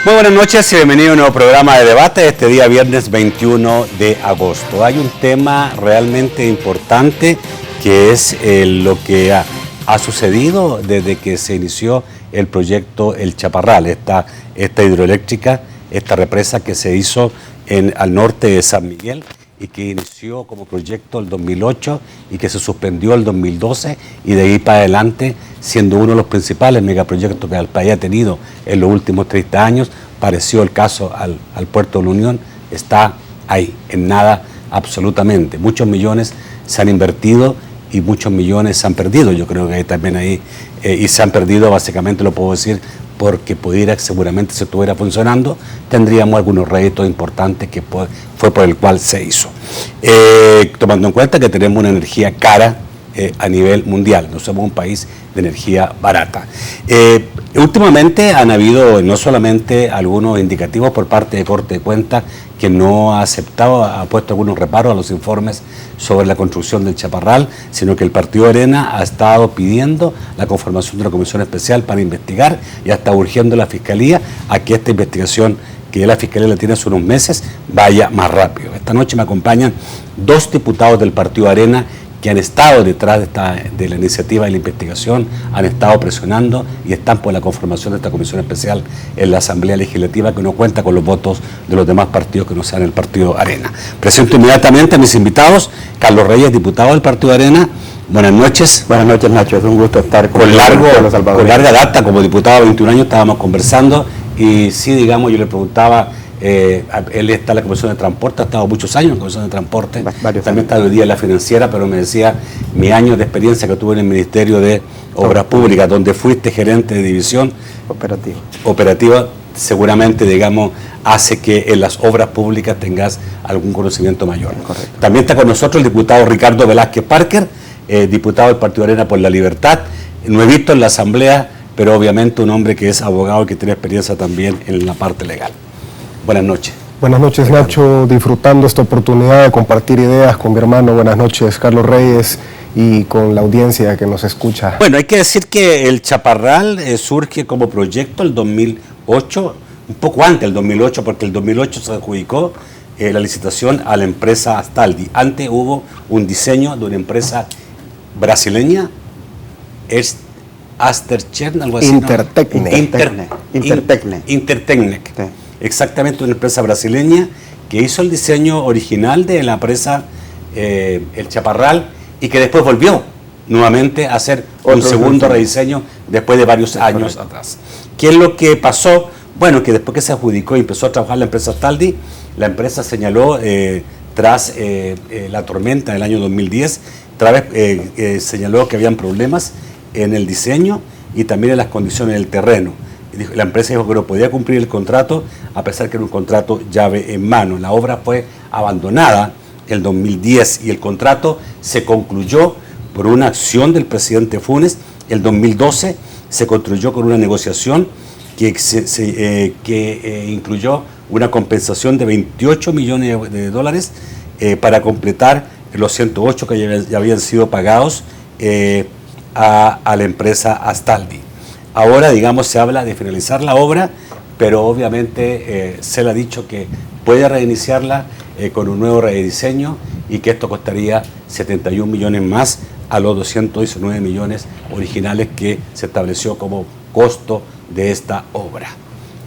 Muy buenas noches y bienvenido a un nuevo programa de debate este día viernes 21 de agosto. Hay un tema realmente importante que es lo que ha sucedido desde que se inició el proyecto El Chaparral, esta hidroeléctrica, esta represa que se hizo al norte de San Miguel y que inició como proyecto el 2008 y que se suspendió el 2012 y de ahí para adelante, siendo uno de los principales megaproyectos que el país ha tenido en los últimos 30 años, pareció el caso al Puerto de la Unión, está ahí, en nada absolutamente. Muchos millones se han invertido y muchos millones se han perdido, yo creo que también ahí, y se han perdido básicamente, lo puedo decir, porque pudiera, seguramente si estuviera funcionando, tendríamos algunos réditos importantes que fue por el cual se hizo. Tomando en cuenta que tenemos una energía cara a nivel mundial, no somos un país de energía barata. Últimamente han habido no solamente algunos indicativos por parte de Corte de Cuentas que no ha aceptado, ha puesto algunos reparos a los informes sobre la construcción del Chaparral, sino que el Partido Arena ha estado pidiendo la conformación de una comisión especial para investigar y hasta urgiendo a la Fiscalía a que esta investigación que ya la Fiscalía la tiene hace unos meses vaya más rápido. Esta noche me acompañan dos diputados del Partido Arena que han estado detrás de la iniciativa de la investigación, han estado presionando y están por la conformación de esta comisión especial en la Asamblea Legislativa que no cuenta con los votos de los demás partidos que no sean el Partido Arena. Presento inmediatamente a mis invitados, Carlos Reyes, diputado del Partido Arena. Buenas noches. Buenas noches, Nacho, es un gusto estar con larga data, como diputado de 21 años estábamos conversando y sí, digamos, yo le preguntaba. Él está en la Comisión de Transporte, ha estado muchos años en la Comisión de Transporte, también está hoy día en la financiera, pero me decía mi año de experiencia que tuve en el Ministerio de Obras Públicas, donde fuiste gerente de división operativa, seguramente, digamos, hace que en las obras públicas tengas algún conocimiento mayor. Correcto. También está con nosotros el diputado Ricardo Velázquez Parker, diputado del Partido Arena por la Libertad, nuevito en la Asamblea, pero obviamente un hombre que es abogado y que tiene experiencia también en la parte legal. Buenas noches. Buenas noches, Nacho, disfrutando esta oportunidad de compartir ideas con mi hermano. Buenas noches, Carlos Reyes, y con la audiencia que nos escucha. Bueno, hay que decir que el Chaparral surge como proyecto el 2008, un poco antes del 2008, porque el 2008 se adjudicó la licitación a la empresa Astaldi. Antes hubo un diseño de una empresa brasileña, es Asterchern, algo así. Intertechnec. Sí. Exactamente, una empresa brasileña que hizo el diseño original de la empresa El Chaparral y que después volvió nuevamente a hacer un segundo rediseño después de varios años atrás. ¿Qué es lo que pasó? Bueno, que después que se adjudicó y empezó a trabajar la empresa Astaldi, la empresa señaló tras la tormenta del año 2010, señaló que habían problemas en el diseño y también en las condiciones del terreno. La empresa dijo que no podía cumplir el contrato, a pesar que era un contrato llave en mano. La obra fue abandonada el 2010 y el contrato se concluyó por una acción del presidente Funes. El 2012 se construyó con una negociación que incluyó una compensación de 28 millones de dólares para completar los 108 que ya habían sido pagados a la empresa Astaldi. Ahora, digamos, se habla de finalizar la obra, pero obviamente se le ha dicho que puede reiniciarla con un nuevo rediseño y que esto costaría 71 millones más a los 219 millones originales que se estableció como costo de esta obra.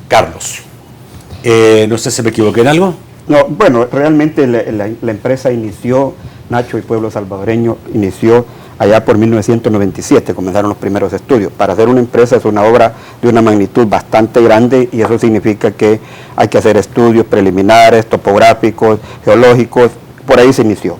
Carlos, no sé si me equivoqué en algo. No, bueno, realmente la empresa inició, Nacho y Pueblo Salvadoreño, inició allá por 1997, comenzaron los primeros estudios. Para hacer una empresa es una obra de una magnitud bastante grande y eso significa que hay que hacer estudios preliminares, topográficos, geológicos, por ahí se inició.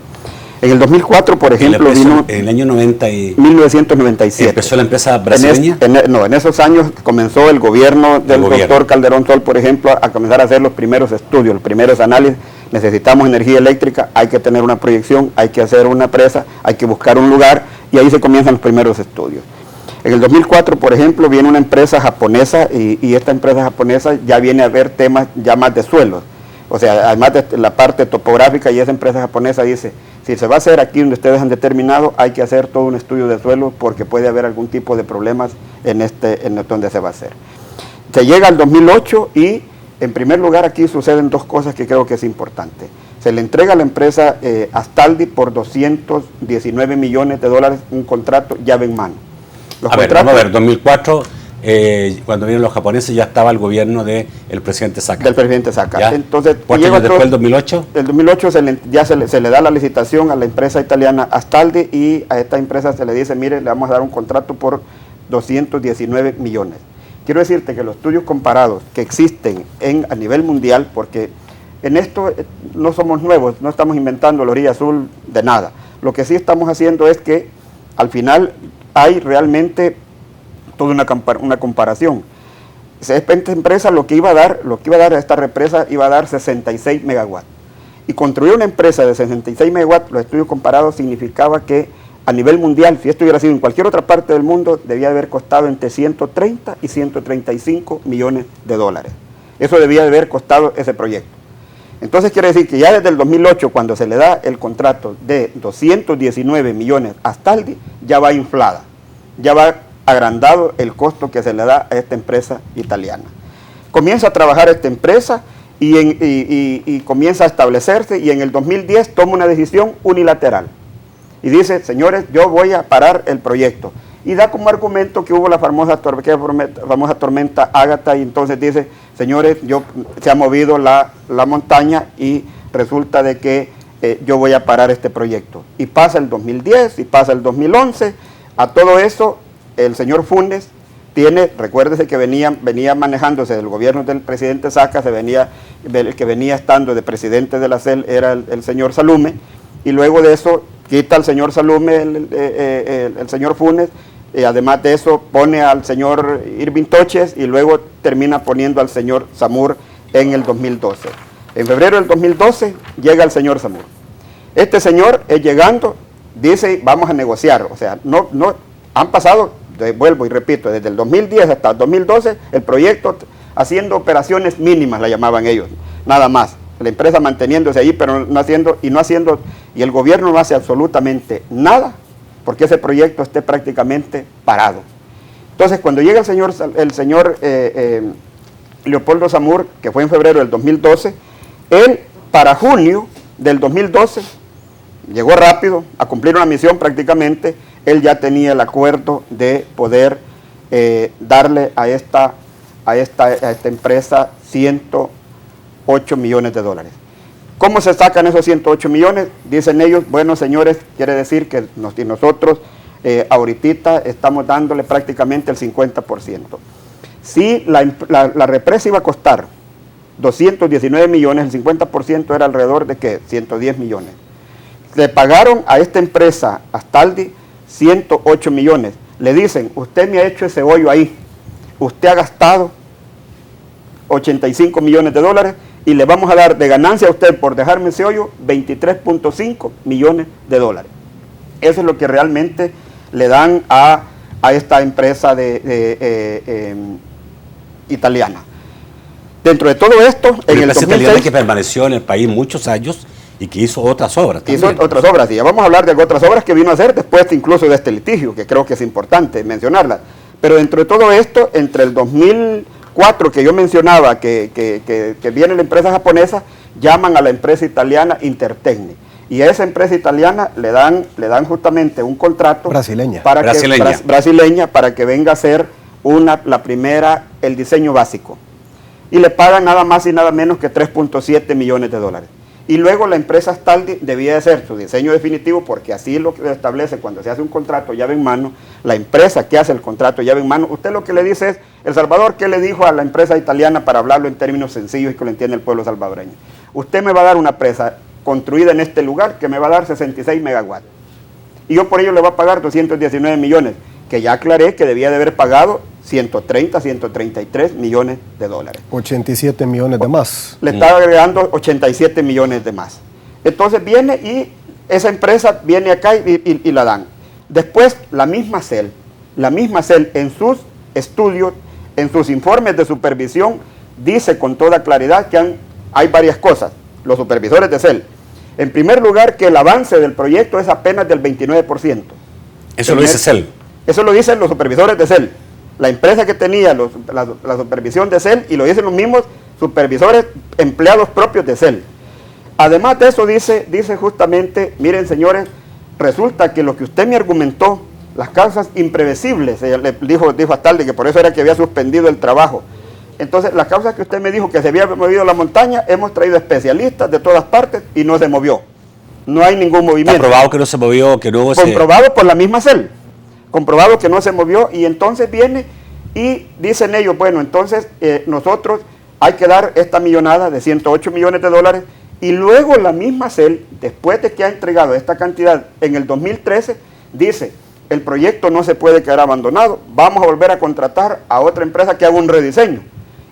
En el 2004, por ejemplo, vino... En el año 1997. ¿Empezó la empresa brasileña? En esos años comenzó el gobierno del doctor Calderón Sol, por ejemplo, a comenzar a hacer los primeros estudios, los primeros análisis. Necesitamos energía eléctrica, hay que tener una proyección, hay que hacer una presa, hay que buscar un lugar y ahí se comienzan los primeros estudios. En el 2004, por ejemplo, viene una empresa japonesa y esta empresa japonesa ya viene a ver temas ya más de suelos. O sea, además de la parte topográfica, y esa empresa japonesa dice, si se va a hacer aquí donde ustedes han determinado, hay que hacer todo un estudio de suelo porque puede haber algún tipo de problemas en donde se va a hacer. Se llega al 2008 y En primer lugar, aquí suceden dos cosas que creo que es importante. Se le entrega a la empresa Astaldi por 219 millones de dólares un contrato llave en mano. Vamos a ver, 2004, cuando vinieron los japoneses ya estaba el gobierno del presidente Saca. Del presidente Saca. Entonces, ¿cuántos años después, el 2008? El 2008 se le da la licitación a la empresa italiana Astaldi y a esta empresa se le dice, mire, le vamos a dar un contrato por 219 millones. Quiero decirte que los estudios comparados que existen a nivel mundial, porque en esto no somos nuevos, no estamos inventando la orilla azul de nada. Lo que sí estamos haciendo es que al final hay realmente toda una comparación. Esta empresa lo que iba a dar a esta represa iba a dar 66 megawatts. Y construir una empresa de 66 megawatts, los estudios comparados significaba que a nivel mundial, si esto hubiera sido en cualquier otra parte del mundo, debía haber costado entre 130 y 135 millones de dólares. Eso debía haber costado ese proyecto. Entonces quiere decir que ya desde el 2008, cuando se le da el contrato de 219 millones a Astaldi, ya va inflada, ya va agrandado el costo que se le da a esta empresa italiana. Comienza a trabajar esta empresa y comienza a establecerse, y en el 2010 toma una decisión unilateral. Y dice, señores, yo voy a parar el proyecto. Y da como argumento que hubo la famosa tormenta Ágata, y entonces dice, señores, se ha movido la montaña y resulta de que yo voy a parar este proyecto. Y pasa el 2010, y pasa el 2011, a todo eso el señor Funes recuérdese que venía manejándose del gobierno del presidente Saca, el que venía estando de presidente de la CEL era el señor Salume, y luego de eso quita al señor Salume el señor Funes, y además de eso pone al señor Irving Toches y luego termina poniendo al señor Zamur en el 2012. En febrero del 2012 llega el señor Zamur. Este señor llegando dice vamos a negociar, o sea, no han pasado, vuelvo y repito, desde el 2010 hasta el 2012 el proyecto haciendo operaciones mínimas, la llamaban ellos, nada más. La empresa manteniéndose ahí, pero no haciendo, y el gobierno no hace absolutamente nada, porque ese proyecto esté prácticamente parado. Entonces, cuando llega el señor Leopoldo Zamur, que fue en febrero del 2012, él, para junio del 2012, llegó rápido a cumplir una misión prácticamente, él ya tenía el acuerdo de poder darle a esta empresa 108 millones de dólares. ¿Cómo se sacan esos 108 millones? Dicen ellos, bueno señores, quiere decir que nosotros ahorita estamos dándole prácticamente el 50%. Si la represa iba a costar 219 millones, el 50% era alrededor de ¿qué? 110 millones. Le pagaron a esta empresa, Astaldi, 108 millones. Le dicen, usted me ha hecho ese hoyo ahí, usted ha gastado 85 millones de dólares y le vamos a dar de ganancia a usted por dejarme ese hoyo 23.5 millones de dólares. Eso es lo que realmente le dan a esta empresa italiana. Dentro de todo esto, en el 2006, que permaneció en el país muchos años y que hizo otras obras también. Hizo otras obras, y ya vamos a hablar de otras obras que vino a hacer después incluso de este litigio, que creo que es importante mencionarlas. Pero dentro de todo esto, entre el 2004 que yo mencionaba, que viene la empresa japonesa, llaman a la empresa italiana Intertecni. Y a esa empresa italiana le dan justamente un contrato brasileña para que venga a hacer el diseño básico. Y le pagan nada más y nada menos que 3.7 millones de dólares. Y luego la empresa Astaldi debía hacer su diseño definitivo, porque así lo que establece cuando se hace un contrato llave en mano, la empresa que hace el contrato llave en mano, usted lo que le dice es, El Salvador, ¿qué le dijo a la empresa italiana para hablarlo en términos sencillos y que lo entienda el pueblo salvadoreño? Usted me va a dar una presa construida en este lugar que me va a dar 66 megawatts. Y yo por ello le voy a pagar 219 millones, que ya aclaré que debía de haber pagado 133 millones de dólares. 87 millones de más. Le estaba agregando 87 millones de más. Entonces viene y esa empresa viene acá y la dan. Después la misma CEL en sus estudios, en sus informes de supervisión, dice con toda claridad que hay varias cosas. Los supervisores de CEL. En primer lugar, que el avance del proyecto es apenas del 29%. Eso lo dice CEL. Eso lo dicen los supervisores de CEL. La empresa que tenía la supervisión de CEL, y lo dicen los mismos supervisores, empleados propios de CEL. Además de eso dice justamente, miren señores, resulta que lo que usted me argumentó, las causas imprevisibles, le dijo a Astaldi que por eso era que había suspendido el trabajo. Entonces, las causas que usted me dijo que se había movido la montaña, hemos traído especialistas de todas partes y no se movió. No hay ningún movimiento. ¿Comprobado que no se movió, que no hubo comprobado por la misma CEL, comprobado que no se movió, y entonces viene y dicen ellos, bueno, entonces nosotros hay que dar esta millonada de 108 millones de dólares, y luego la misma CEL, después de que ha entregado esta cantidad en el 2013, dice, el proyecto no se puede quedar abandonado, vamos a volver a contratar a otra empresa que haga un rediseño,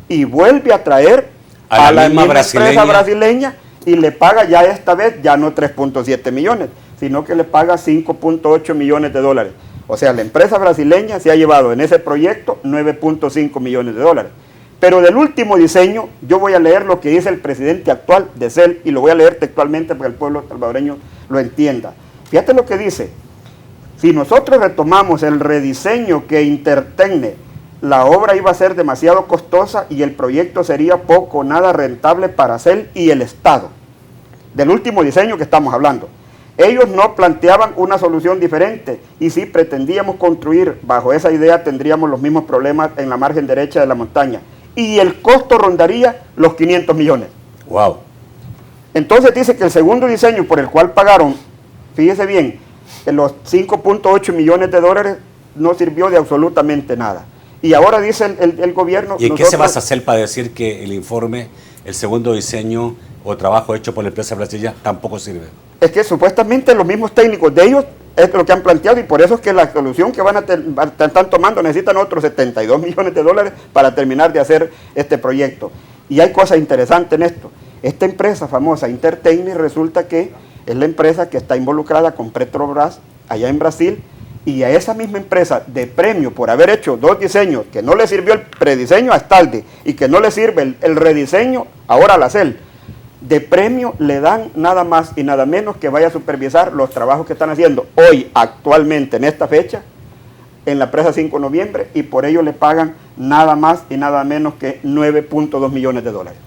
y vuelve a traer a la misma empresa brasileña y le paga ya esta vez, ya no 3.7 millones, sino que le paga 5.8 millones de dólares. O sea, la empresa brasileña se ha llevado en ese proyecto 9.5 millones de dólares. Pero del último diseño, yo voy a leer lo que dice el presidente actual de CEL, y lo voy a leer textualmente para que el pueblo salvadoreño lo entienda. Fíjate lo que dice: si nosotros retomamos el rediseño que Intertecne, la obra iba a ser demasiado costosa y el proyecto sería poco o nada rentable para CEL y el Estado. Del último diseño que estamos hablando. Ellos no planteaban una solución diferente, y si pretendíamos construir bajo esa idea tendríamos los mismos problemas en la margen derecha de la montaña. Y el costo rondaría los 500 millones. Wow. Entonces dice que el segundo diseño por el cual pagaron, fíjese bien, los 5.8 millones de dólares no sirvió de absolutamente nada. Y ahora dice el gobierno... ¿Y en qué se basa CEL para decir que el informe, el segundo diseño o trabajo hecho por la empresa brasileña tampoco sirve? Es que supuestamente los mismos técnicos de ellos es lo que han planteado, y por eso es que la solución que están tomando necesitan otros 72 millones de dólares para terminar de hacer este proyecto. Y hay cosas interesantes en esto. Esta empresa famosa, Intertecne, resulta que es la empresa que está involucrada con Petrobras allá en Brasil, y a esa misma empresa de premio por haber hecho dos diseños que no le sirvió el prediseño a Astaldi y que no le sirve el rediseño ahora a la CEL, de premio le dan nada más y nada menos que vaya a supervisar los trabajos que están haciendo hoy, actualmente, en esta fecha, en la presa 5 de noviembre, y por ello le pagan nada más y nada menos que 9.2 millones de dólares.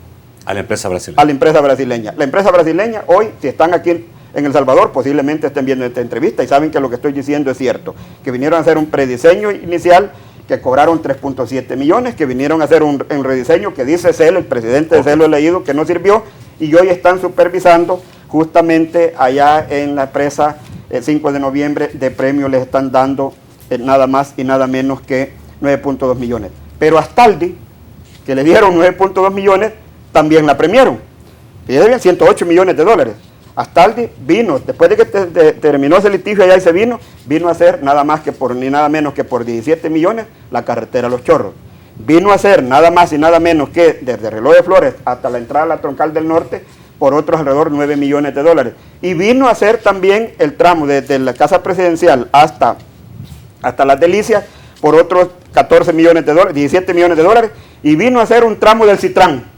A la empresa brasileña. A la empresa brasileña. La empresa brasileña hoy, si están aquí en El Salvador, posiblemente estén viendo esta entrevista y saben que lo que estoy diciendo es cierto, que vinieron a hacer un prediseño inicial que cobraron 3.7 millones, que vinieron a hacer un rediseño que dice CEL, el presidente de CEL lo he leído, que no sirvió, y hoy están supervisando justamente allá en la presa el 5 de noviembre, de premio les están dando nada más y nada menos que 9.2 millones. Pero a Astaldi, que le dieron 9.2 millones, también la premiaron. Fíjense bien, 108 millones de dólares. Astaldi vino, después de que terminó ese litigio allá y se vino a hacer nada más que por, ni nada menos que por 17 millones la carretera Los Chorros. Vino a hacer nada más y nada menos que desde Reloj de Flores hasta la entrada a la Troncal del Norte por otros alrededor de 9 millones de dólares. Y vino a hacer también el tramo desde la Casa Presidencial hasta Las Delicias por otros 14 millones de dólares, 17 millones de dólares, y vino a hacer un tramo del Citrán.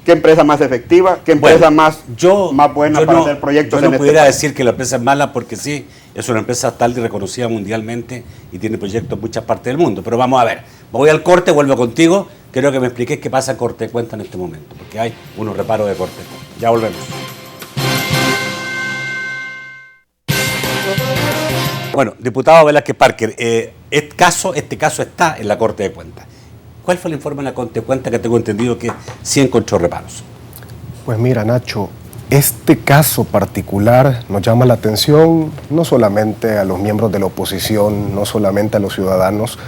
¿Qué empresa más efectiva? ¿Qué empresa más buena para hacer proyectos? Yo no pudiera decir que la empresa es mala, porque sí, es una empresa tal y reconocida mundialmente y tiene proyectos en muchas partes del mundo. Pero vamos a ver, voy al corte, vuelvo contigo. Quiero que me expliques qué pasa en corte de cuenta en este momento, porque hay unos reparos de corte. Ya volvemos. Bueno, diputado Velázquez Parker, este caso está en la Corte de Cuentas. ¿Cuál fue el informe de la Corte de Cuentas, que tengo entendido que sí encontró reparos? Pues mira, Nacho, este caso particular nos llama la atención no solamente a los miembros de la oposición, no solamente a los ciudadanos.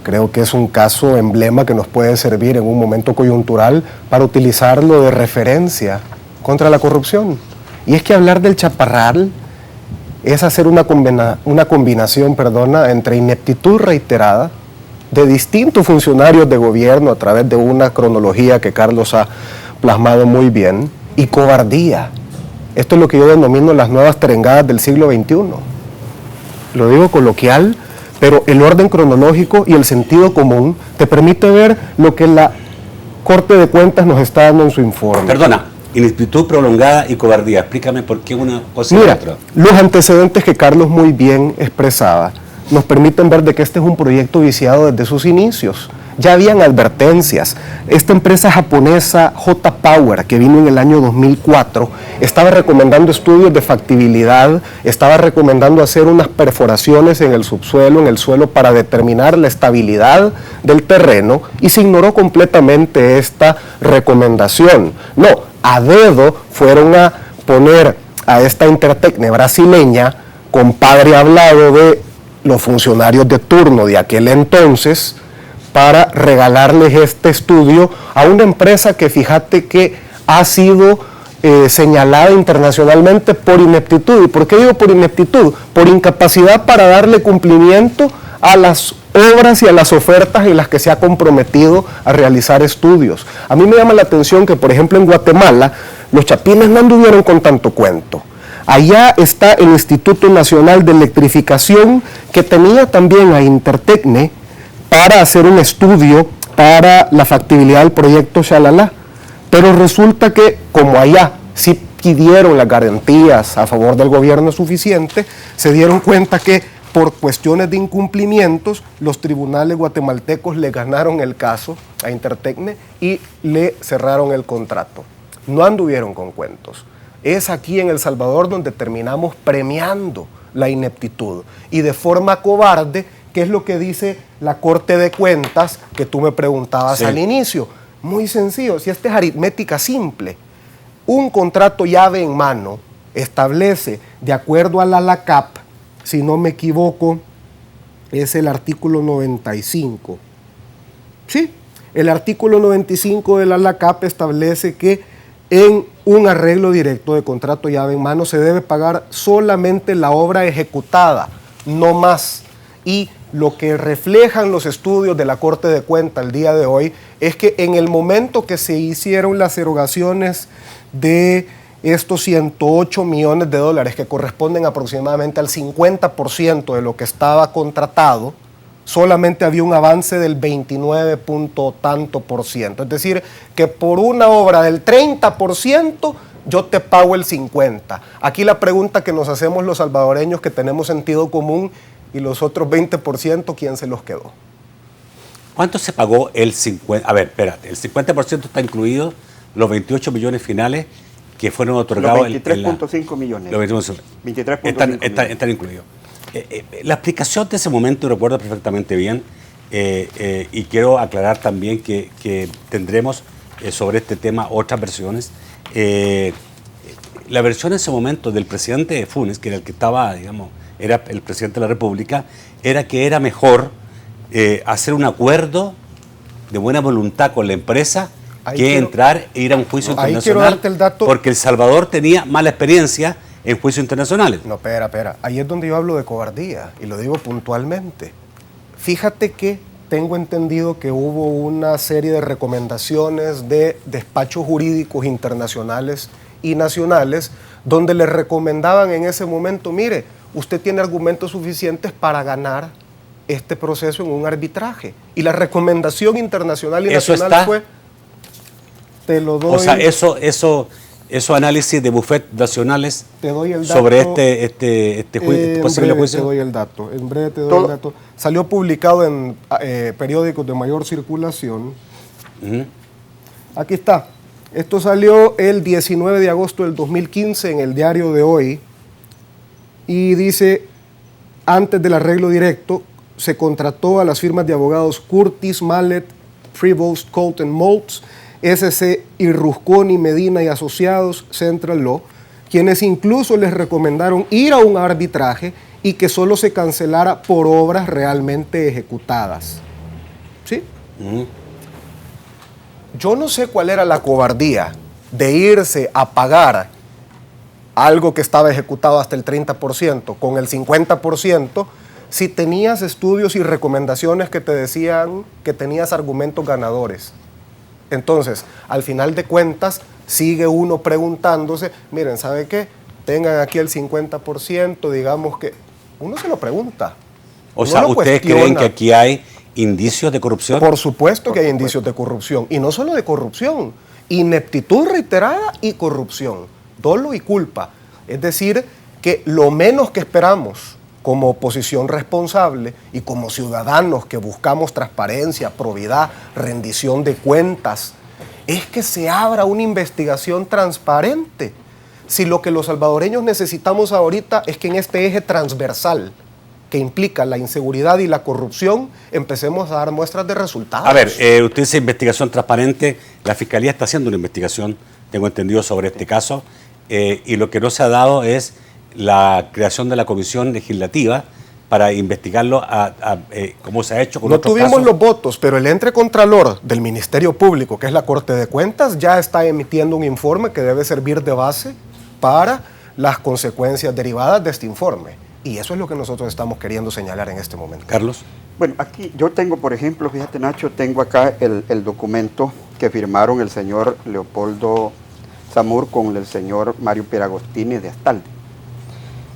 Creo que es un caso emblema que nos puede servir en un momento coyuntural para utilizarlo de referencia contra la corrupción. Y es que hablar del Chaparral es hacer una combinación entre ineptitud reiterada de distintos funcionarios de gobierno a través de una cronología que Carlos ha plasmado muy bien, y cobardía. Esto es lo que yo denomino las nuevas terengadas del siglo XXI. Lo digo coloquial, pero el orden cronológico y el sentido común te permite ver lo que la Corte de Cuentas nos está dando en su informe. Perdona, ineptitud prolongada y cobardía. Explícame por qué una cosa y otra. Los antecedentes que Carlos muy bien expresaba nos permiten ver de que este es un proyecto viciado desde sus inicios. ya habían advertencias. Esta empresa japonesa J-Power, que vino en el año 2004, estaba recomendando estudios de factibilidad, estaba recomendando hacer unas perforaciones en el subsuelo, en el suelo, para determinar la estabilidad del terreno, y se ignoró completamente esta recomendación. No, a dedo fueron a poner a esta Intertecne brasileña, compadre hablado de los funcionarios de turno de aquel entonces, para regalarles este estudio a una empresa que, fíjate, que ha sido señalada internacionalmente por ineptitud. ¿Y por qué digo por ineptitud? Por incapacidad para darle cumplimiento a las obras y a las ofertas en las que se ha comprometido a realizar estudios. A mí me llama la atención que, por ejemplo, en Guatemala, los chapines no anduvieron con tanto cuento. Allá está el Instituto Nacional de Electrificación, que tenía también a Intertecne para hacer un estudio para la factibilidad del proyecto Xalala. Pero resulta que, como allá sí pidieron las garantías a favor del gobierno suficiente, se dieron cuenta que por cuestiones de incumplimientos, los tribunales guatemaltecos le ganaron el caso a Intertecne y le cerraron el contrato. No anduvieron con cuentos. Es aquí en El Salvador donde terminamos premiando la ineptitud, y de forma cobarde, que es lo que dice la Corte de Cuentas que tú me preguntabas al inicio. Muy sencillo, si esta es aritmética simple. Un contrato llave en mano establece, de acuerdo a la LACAP, si no me equivoco, es el artículo 95. Sí, el artículo 95 de la LACAP establece que en un arreglo directo de contrato llave en mano se debe pagar solamente la obra ejecutada, no más. Y lo que reflejan los estudios de la Corte de Cuentas el día de hoy es que en el momento que se hicieron las erogaciones de estos 108 millones de dólares, que corresponden aproximadamente al 50% de lo que estaba contratado, solamente había un avance del 29 punto tanto por ciento. Es decir, que por una obra del 30%, yo te pago el 50%. Aquí la pregunta que nos hacemos los salvadoreños que tenemos sentido común, y los otros 20%, ¿quién se los quedó? ¿Cuánto se pagó el 50%? A ver, espérate, el 50% está incluido, los 28 millones finales que fueron otorgados. Los 23.5 millones. Los 23.5 están incluidos. La explicación de ese momento recuerdo perfectamente bien, y quiero aclarar también que tendremos sobre este tema otras versiones. La versión en ese momento del presidente Funes, que era el que estaba, digamos, era el presidente de la República, era que era mejor hacer un acuerdo de buena voluntad con la empresa entrar e ir a un juicio internacional. Quiero darte el dato. Porque El Salvador tenía mala experiencia en juicios internacionales. No, espera. Ahí es donde yo hablo de cobardía, y lo digo puntualmente. Fíjate que tengo entendido que hubo una serie de recomendaciones de despachos jurídicos internacionales y nacionales donde le recomendaban en ese momento, mire, usted tiene argumentos suficientes para ganar este proceso en un arbitraje. Y la recomendación internacional y nacional fue, te lo doy. O sea, esos análisis de buffet nacionales te doy el dato, sobre este posible juicio. Te doy el dato, en breve te doy el dato. Salió publicado en periódicos de mayor circulación. Aquí está. Esto salió el 19 de agosto del 2015 en el Diario de Hoy, y dice, antes del arreglo directo, se contrató a las firmas de abogados Curtis, Mallet, Prevost, Colt & Maltz, SC y Rusconi, Medina y Asociados, Central Law, quienes incluso les recomendaron ir a un arbitraje y que solo se cancelara por obras realmente ejecutadas. ¿Sí? Yo no sé cuál era la cobardía de irse a pagar algo que estaba ejecutado hasta el 30%, con el 50%, si tenías estudios y recomendaciones que te decían que tenías argumentos ganadores. Entonces, al final de cuentas, sigue uno preguntándose, miren, ¿sabe qué? Tengan aquí el 50%, digamos que... Uno se lo pregunta. O sea, ¿ustedes creen que aquí hay indicios de corrupción? Por supuesto que hay indicios de corrupción. Y no solo de corrupción, ineptitud reiterada y corrupción. Dolo y culpa. Es decir, que lo menos que esperamos como oposición responsable y como ciudadanos que buscamos transparencia, probidad, rendición de cuentas, es que se abra una investigación transparente. Si lo que los salvadoreños necesitamos ahorita es que en este eje transversal que implica la inseguridad y la corrupción, empecemos a dar muestras de resultados. A ver, usted dice investigación transparente, la Fiscalía está haciendo una investigación, tengo entendido, sobre este caso, y lo que no se ha dado es la creación de la comisión legislativa para investigarlo como se ha hecho con otros casos. No tuvimos los votos, pero el ente contralor del Ministerio Público, que es la Corte de Cuentas, ya está emitiendo un informe que debe servir de base para las consecuencias derivadas de este informe. Y eso es lo que nosotros estamos queriendo señalar en este momento. Carlos. Bueno, aquí yo tengo, por ejemplo, fíjate Nacho, tengo acá el documento que firmaron el señor Leopoldo Zamur con el señor Mario Pieragostini de Astaldi.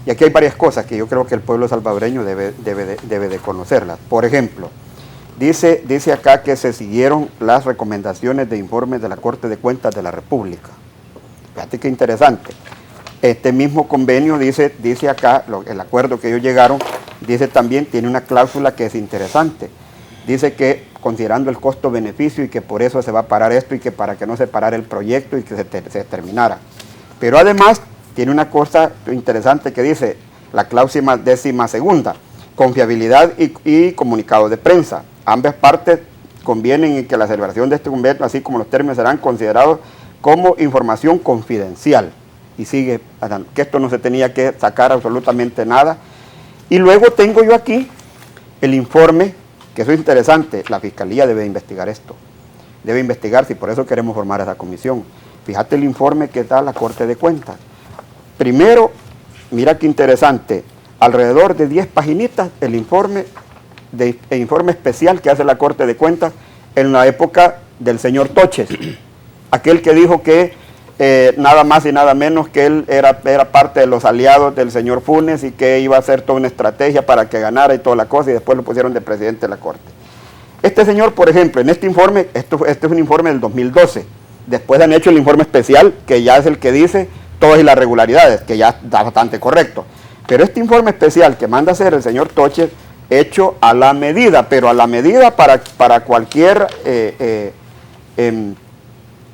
Y aquí hay varias cosas que yo creo que el pueblo salvadoreño debe de conocerlas. Por ejemplo, dice acá que se siguieron las recomendaciones de informes de la Corte de Cuentas de la República. Fíjate qué interesante. Este mismo convenio dice acá, el acuerdo que ellos llegaron, dice también, tiene una cláusula que es interesante. Dice que considerando el costo-beneficio y que por eso se va a parar esto y que para que no se parara el proyecto y que se terminara. Pero además tiene una cosa interesante que dice la cláusula 12ª, confiabilidad y comunicado de prensa. Ambas partes convienen en que la celebración de este convenio, así como los términos, serán considerados como información confidencial. Y sigue, que esto no se tenía que sacar absolutamente nada. Y luego tengo yo aquí el informe, que eso es interesante, la Fiscalía debe investigar esto. Debe investigar si por eso queremos formar esa comisión. Fíjate el informe que da la Corte de Cuentas. Primero, mira qué interesante, alrededor de 10 paginitas el informe especial que hace la Corte de Cuentas en la época del señor Toches, aquel que dijo que nada más y nada menos que él era parte de los aliados del señor Funes y que iba a hacer toda una estrategia para que ganara y toda la cosa, y después lo pusieron de presidente de la Corte. Este señor, por ejemplo, en este informe, este es un informe del 2012, después han hecho el informe especial, que ya es el que dice todas las irregularidades, que ya está bastante correcto. Pero este informe especial que manda hacer el señor Toches, hecho a la medida, pero a la medida para cualquier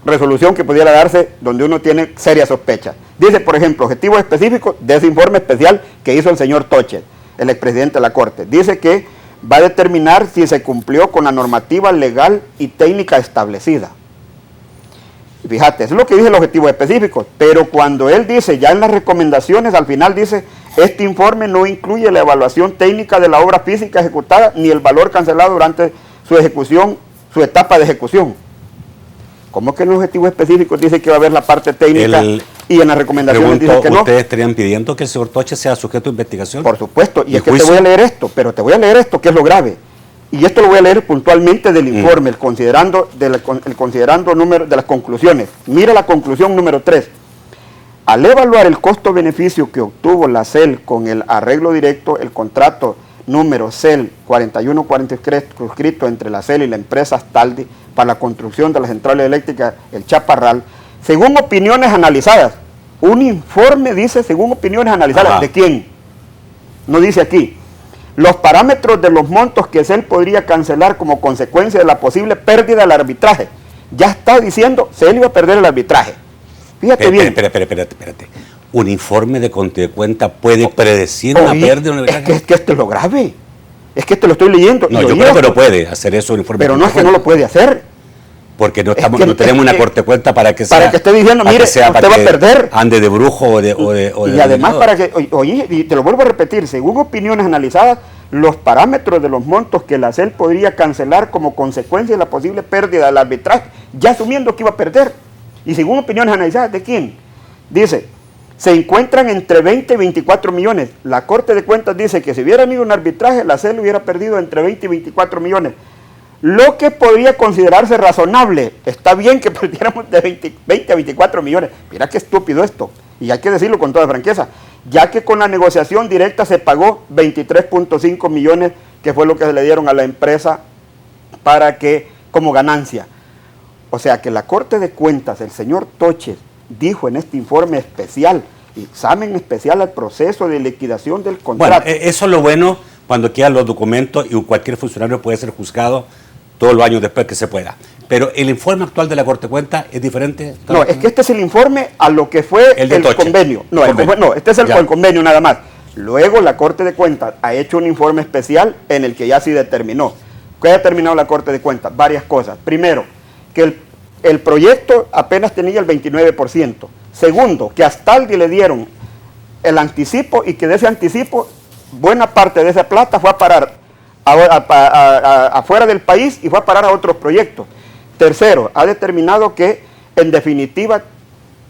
resolución que pudiera darse donde uno tiene seria sospecha. Dice, por ejemplo, objetivos específicos de ese informe especial que hizo el señor Toches, el expresidente de la Corte. Dice que va a determinar si se cumplió con la normativa legal y técnica establecida. Fíjate, eso es lo que dice el objetivo específico, pero cuando él dice, ya en las recomendaciones, al final dice, este informe no incluye la evaluación técnica de la obra física ejecutada, ni el valor cancelado durante su ejecución, su etapa de ejecución. ¿Cómo que en los objetivos específicos dice que va a haber la parte técnica y en las recomendaciones dice que no? ¿Ustedes estarían pidiendo que el señor Toches sea sujeto de investigación? Por supuesto, y es que te voy a leer esto, que es lo grave. Y esto lo voy a leer puntualmente del informe, el considerando número de las conclusiones. Mira la conclusión número 3. Al evaluar el costo-beneficio que obtuvo la CEL con el arreglo directo, el contrato número CEL 4143 suscrito entre la CEL y la empresa Astaldi para la construcción de la central eléctrica El Chaparral, según opiniones analizadas. Un informe dice según opiniones analizadas. Ajá. ¿De quién? No dice aquí. Los parámetros de los montos que CEL podría cancelar como consecuencia de la posible pérdida del arbitraje. Ya está diciendo, CEL iba a perder el arbitraje. Fíjate bien. Espérate. Un informe de Corte de Cuenta puede predecir una pérdida de un arbitraje. Es que esto es lo grave. Es que te lo estoy leyendo. No, yo creo que no puede hacer eso un informe. Pero no es que no lo puede hacer. Porque no tenemos una Corte de Cuenta para que sea. Para que esté diciendo, mire, usted va a perder. Ande de brujo y además para que, oye, y te lo vuelvo a repetir, según opiniones analizadas, los parámetros de los montos que la CEL podría cancelar como consecuencia de la posible pérdida del arbitraje, ya asumiendo que iba a perder. Y según opiniones analizadas, ¿de quién? Dice, se encuentran entre 20 y 24 millones. La Corte de Cuentas dice que si hubiera habido un arbitraje, la CEL hubiera perdido entre 20 y 24 millones. Lo que podría considerarse razonable. Está bien que perdiéramos de 20 a 24 millones. Mira qué estúpido esto. Y hay que decirlo con toda franqueza. Ya que con la negociación directa se pagó 23.5 millones, que fue lo que se le dieron a la empresa como ganancia. O sea que la Corte de Cuentas, el señor Toches, dijo en este informe especial, examen especial al proceso de liquidación del contrato. Bueno, eso es lo bueno cuando quedan los documentos y cualquier funcionario puede ser juzgado todos los años después que se pueda. Pero el informe actual de la Corte de Cuentas es diferente. No, es que este es el informe a lo que fue el convenio. No, este es el convenio nada más. Luego la Corte de Cuentas ha hecho un informe especial en el que ya sí determinó. ¿Qué ha determinado la Corte de Cuentas? Varias cosas. Primero, que el proyecto apenas tenía el 29%. Segundo, que a Astaldi le dieron el anticipo y que de ese anticipo buena parte de esa plata fue a parar afuera del país y fue a parar a otros proyectos. Tercero, ha determinado que en definitiva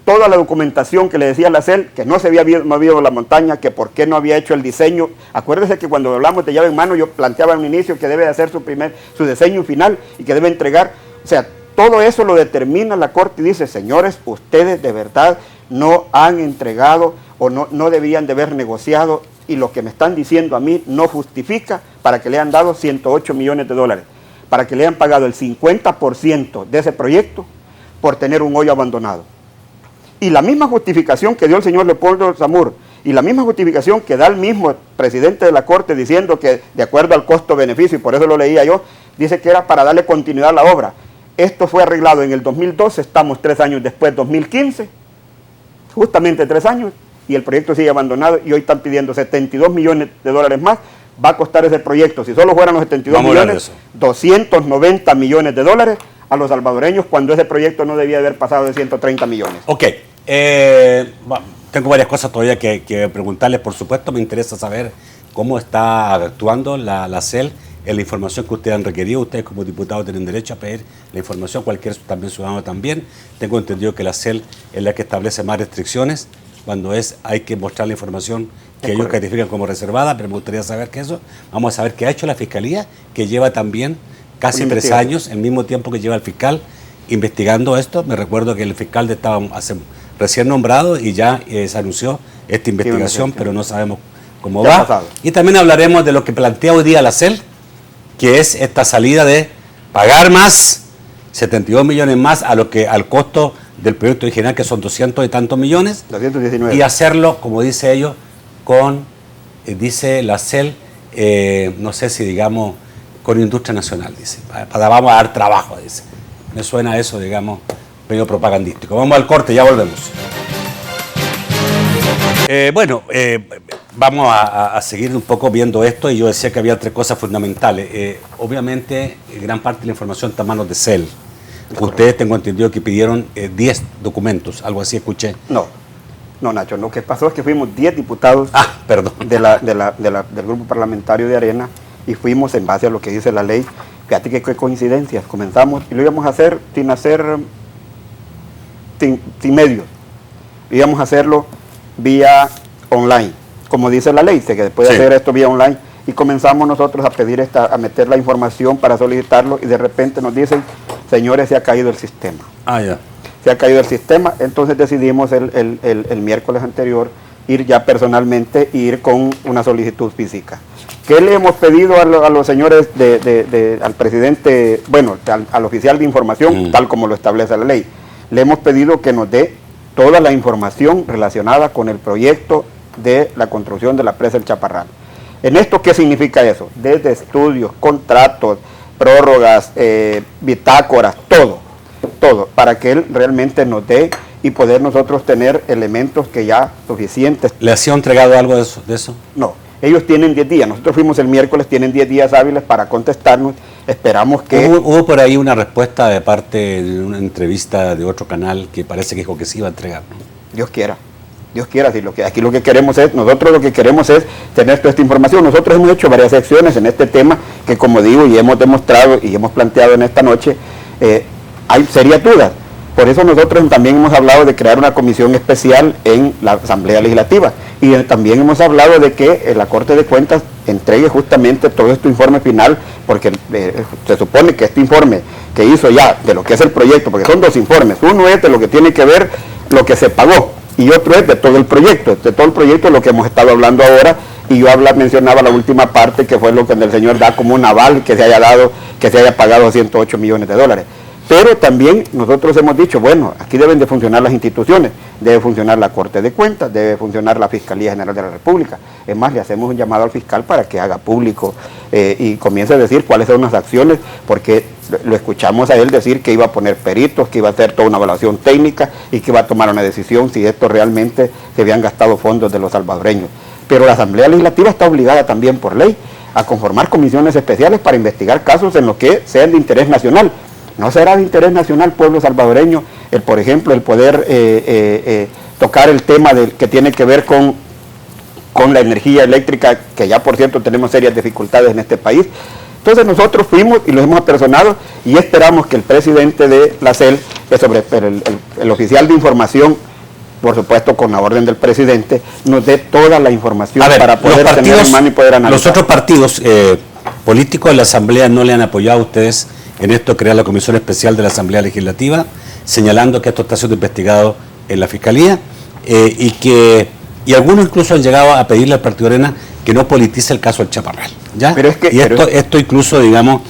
toda la documentación que le decía la CEL, que no se había movido la montaña, que por qué no había hecho el diseño. Acuérdese que cuando hablamos de llave en mano yo planteaba en un inicio que debe hacer su diseño final y que debe entregar. O sea, todo eso lo determina la Corte y dice, señores, ustedes de verdad no han entregado o no debían de haber negociado y lo que me están diciendo a mí no justifica para que le han dado 108 millones de dólares, para que le hayan pagado el 50% de ese proyecto por tener un hoyo abandonado. Y la misma justificación que dio el señor Leopoldo Zamur y la misma justificación que da el mismo presidente de la Corte diciendo que de acuerdo al costo-beneficio, y por eso lo leía yo, dice que era para darle continuidad a la obra. Esto fue arreglado en el 2012, estamos 3 años después, 2015, justamente 3 años, y el proyecto sigue abandonado y hoy están pidiendo 72 millones de dólares más. Va a costar ese proyecto, si solo fueran los 72 millones, 290 millones de dólares a los salvadoreños cuando ese proyecto no debía haber pasado de 130 millones. Ok, tengo varias cosas todavía que preguntarles, por supuesto, me interesa saber cómo está actuando la CEL en la información que ustedes han requerido. Ustedes como diputados tienen derecho a pedir la información, cualquier también ciudadano también. Tengo entendido que la CEL es la que establece más restricciones cuando hay que mostrar la información que ellos califican como reservada, pero me gustaría saber que eso. Vamos a saber qué ha hecho la Fiscalía, que lleva también casi 3 años, el mismo tiempo que lleva el fiscal, investigando esto. Me recuerdo que el fiscal estaba recién nombrado y ya se anunció esta investigación, pero no sabemos cómo va. Y también hablaremos de lo que plantea hoy día la CEL, que es esta salida de pagar más, 72 millones más al costo del proyecto original, que son 200 y tantos millones, 219. Y hacerlo, como dice ellos, dice la CEL, no sé si digamos, con industria nacional, dice, vamos a dar trabajo, dice. Me suena eso, digamos, medio propagandístico. Vamos al corte, ya volvemos. Vamos a seguir un poco viendo esto, y yo decía que había 3 cosas fundamentales. Obviamente, gran parte de la información está en manos de CEL. Ustedes, tengo entendido que pidieron 10 documentos, algo así escuché. No, Nacho, lo que pasó es que fuimos 10 diputados del grupo parlamentario de Arena y fuimos en base a lo que dice la ley. Fíjate que coincidencias, comenzamos y lo íbamos a hacer sin medios. Íbamos a hacerlo vía online, como dice la ley, que puede hacer esto vía online. Y comenzamos nosotros a pedir a meter la información para solicitarlo y de repente nos dicen, señores, se ha caído el sistema. Se ha caído el sistema, entonces decidimos el miércoles anterior ir ya personalmente e ir con una solicitud física. ¿Qué le hemos pedido a los señores, al presidente, al oficial de información, tal como lo establece la ley? Le hemos pedido que nos dé toda la información relacionada con el proyecto de la construcción de la presa El Chaparral. ¿En esto qué significa eso? Desde estudios, contratos, prórrogas, bitácoras, todo, para que él realmente nos dé y poder nosotros tener elementos que ya suficientes. ¿Le ha sido entregado algo de eso? No, ellos tienen 10 días, nosotros fuimos el miércoles, tienen 10 días hábiles para contestarnos, esperamos que... Hubo por ahí una respuesta de parte de una entrevista de otro canal que parece que dijo que sí iba a entregar, ¿no? Dios quiera, si aquí lo que queremos es, nosotros lo que queremos es tener toda esta información. Nosotros hemos hecho varias secciones en este tema que, como digo, y hemos demostrado y hemos planteado en esta noche, hay serias dudas. Por eso nosotros también hemos hablado de crear una comisión especial en la Asamblea Legislativa y también hemos hablado de que la Corte de Cuentas entregue justamente todo este informe final, porque se supone que este informe que hizo ya de lo que es el proyecto, porque son 2 informes, uno es de lo que tiene que ver lo que se pagó, y otro es de todo el proyecto, lo que hemos estado hablando ahora, y yo mencionaba la última parte, que fue lo que el señor da como un aval que se haya pagado 108 millones de dólares. Pero también nosotros hemos dicho, bueno, aquí deben de funcionar las instituciones, debe funcionar la Corte de Cuentas, debe funcionar la Fiscalía General de la República. Es más, le hacemos un llamado al fiscal para que haga público y comience a decir cuáles son las acciones, porque lo escuchamos a él decir que iba a poner peritos, que iba a hacer toda una evaluación técnica y que iba a tomar una decisión si esto realmente se habían gastado fondos de los salvadoreños. Pero la Asamblea Legislativa está obligada también por ley a conformar comisiones especiales para investigar casos en los que sean de interés nacional. No será de interés nacional, pueblo salvadoreño, por ejemplo, el poder tocar el tema que tiene que ver con la energía eléctrica, que ya por cierto tenemos serias dificultades en este país. Entonces nosotros fuimos y los hemos apersonado y esperamos que el presidente de la CEL, el oficial de información, por supuesto con la orden del presidente, nos dé toda la información para poder tener en mano y poder analizar. Los otros partidos políticos de la Asamblea no le han apoyado a ustedes en esto, crear la Comisión Especial de la Asamblea Legislativa, señalando que esto está siendo investigado en la Fiscalía y algunos incluso han llegado a pedirle al Partido Arena que no politice el caso del Chaparral. ¿Ya? Esto incluso, digamos,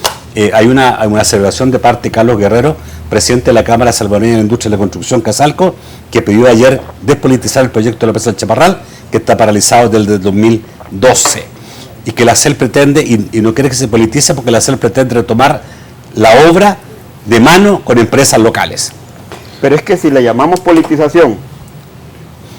hay una aseveración de parte de Carlos Guerrero, presidente de la Cámara Salvadoreña de la Industria de la Construcción, Casalco, que pidió ayer despolitizar el proyecto de la presa del Chaparral, que está paralizado desde el 2012, y que la CEL pretende, y no quiere que se politice porque la CEL pretende retomar la obra de mano con empresas locales. Pero es que si le llamamos politización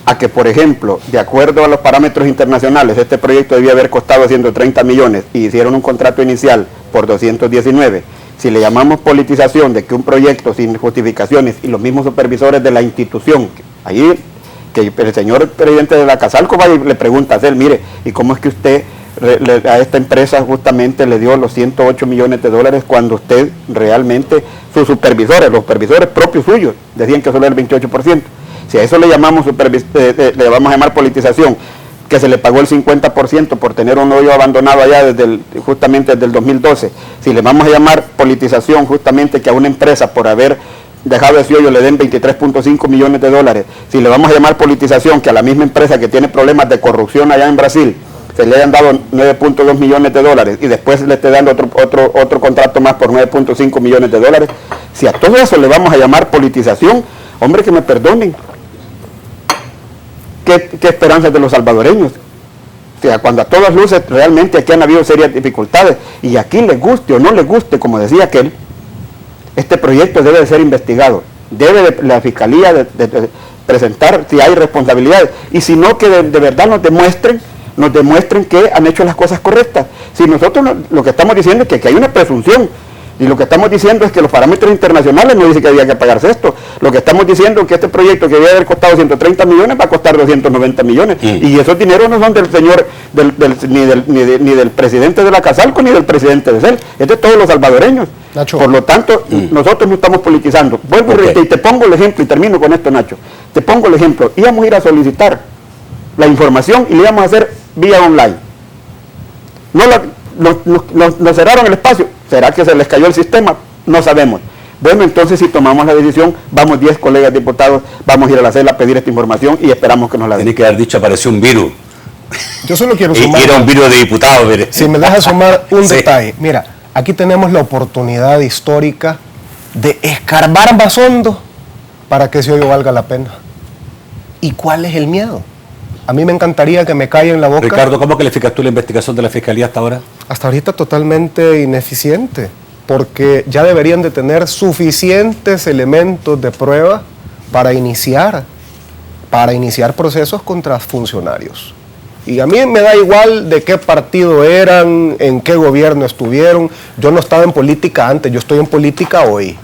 a que, por ejemplo, de acuerdo a los parámetros internacionales, este proyecto debía haber costado 130 millones y hicieron un contrato inicial por 219, si le llamamos politización de que un proyecto sin justificaciones y los mismos supervisores de la institución, ahí que el señor presidente de la Casalco va y le pregunta a él, mire, ¿y cómo es que usted a esta empresa justamente le dio los 108 millones de dólares cuando usted realmente, sus supervisores, los supervisores propios suyos, decían que solo era el 28%? Si a eso le llamamos le vamos a llamar politización, que se le pagó el 50% por tener un hoyo abandonado allá justamente desde el 2012, si le vamos a llamar politización justamente que a una empresa por haber dejado ese hoyo le den 23.5 millones de dólares, si le vamos a llamar politización que a la misma empresa que tiene problemas de corrupción allá en Brasil se le hayan dado 9.2 millones de dólares y después le esté dando otro contrato más por 9.5 millones de dólares, si a todo eso le vamos a llamar politización, hombre, que me perdonen, ¿qué esperanzas de los salvadoreños? O sea, cuando a todas luces realmente aquí han habido serias dificultades y aquí les guste o no les guste, como decía aquel, este proyecto debe de ser investigado, debe la Fiscalía de presentar si hay responsabilidades y si no que de verdad nos demuestren que han hecho las cosas correctas. Si nosotros lo que estamos diciendo es que hay una presunción y lo que estamos diciendo es que los parámetros internacionales no dicen que había que pagarse esto. Lo que estamos diciendo es que este proyecto que debía haber costado 130 millones va a costar 290 millones. Y esos dineros no son del señor, ni del presidente de la Casalco, ni del presidente de CEL. Es de todos los salvadoreños. Nacho. Por lo tanto, nosotros no estamos politizando. Vuelvo y te pongo el ejemplo, y termino con esto, Nacho. Te pongo el ejemplo. Íbamos a ir a solicitar la información y le íbamos a hacer vía online. Nos cerraron el espacio. ¿Será que se les cayó el sistema? No sabemos. Bueno, entonces si tomamos la decisión, vamos 10 colegas diputados, vamos a ir a la CEL a pedir esta información y esperamos que nos la den. Tiene que haber dicho, apareció un virus. Yo solo quiero sumar. Era un virus de diputados, mire. Si me deja sumar un detalle. Mira, aquí tenemos la oportunidad histórica de escarbar más hondo para que ese hoyo valga la pena. ¿Y cuál es el miedo? A mí me encantaría que me caiga en la boca. Ricardo, ¿cómo calificas tú la investigación de la Fiscalía hasta ahora? Hasta ahorita totalmente ineficiente, porque ya deberían de tener suficientes elementos de prueba para iniciar procesos contra funcionarios. Y a mí me da igual de qué partido eran, en qué gobierno estuvieron. Yo no estaba en política antes, yo estoy en política hoy.